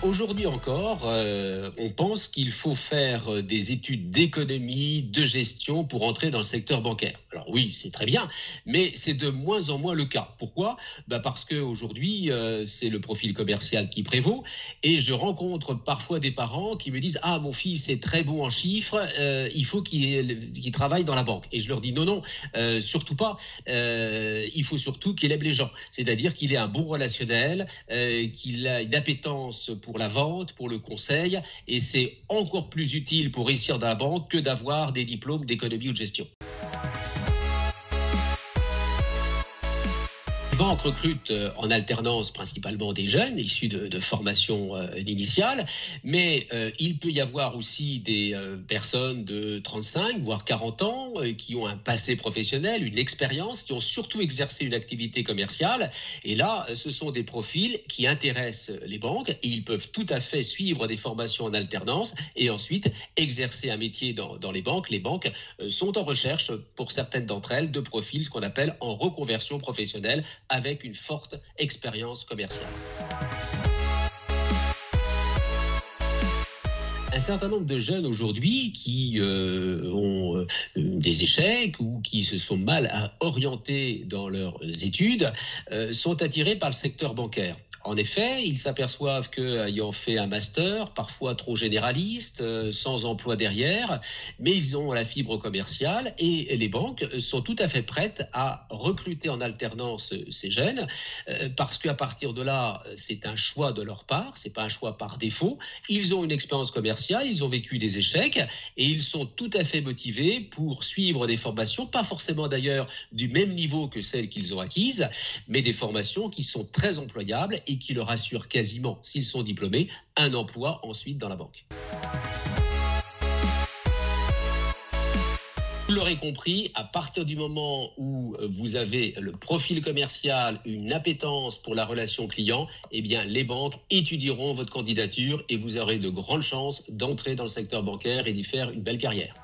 Aujourd'hui encore, on pense qu'il faut faire des études d'économie, de gestion pour entrer dans le secteur bancaire. Alors oui, c'est très bien, mais c'est de moins en moins le cas. Pourquoi? Parce qu'aujourd'hui, c'est le profil commercial qui prévaut et je rencontre parfois des parents qui me disent « Ah, mon fils est très bon en chiffres, il faut qu'il travaille dans la banque. » Et je leur dis « Non, surtout pas. Il faut surtout qu'il aime les gens. C'est-à-dire qu'il ait un bon relationnel, qu'il a une appétence pour la vente, pour le conseil, et c'est encore plus utile pour réussir dans la banque que d'avoir des diplômes d'économie ou de gestion. Les banques recrutent en alternance principalement des jeunes issus de formations initiales, mais il peut y avoir aussi des personnes de 35 voire 40 ans qui ont un passé professionnel, une expérience, qui ont surtout exercé une activité commerciale. Et là, ce sont des profils qui intéressent les banques et ils peuvent tout à fait suivre des formations en alternance et ensuite exercer un métier dans les banques. Les banques sont en recherche, pour certaines d'entre elles, de profils qu'on appelle en reconversion professionnelle, avec une forte expérience commerciale. Un certain nombre de jeunes aujourd'hui qui ont des échecs ou qui se sont mal orientés dans leurs études sont attirés par le secteur bancaire. En effet, ils s'aperçoivent qu'ayant fait un master, parfois trop généraliste, sans emploi derrière, mais ils ont la fibre commerciale et les banques sont tout à fait prêtes à recruter en alternance ces jeunes parce qu'à partir de là, c'est un choix de leur part, c'est pas un choix par défaut. Ils ont une expérience commerciale, ils ont vécu des échecs et ils sont tout à fait motivés pour suivre des formations, pas forcément d'ailleurs du même niveau que celles qu'ils ont acquises, mais des formations qui sont très employables et qui leur assurent quasiment, s'ils sont diplômés, un emploi ensuite dans la banque. Vous l'aurez compris, à partir du moment où vous avez le profil commercial, une appétence pour la relation client, eh bien les banques étudieront votre candidature et vous aurez de grandes chances d'entrer dans le secteur bancaire et d'y faire une belle carrière.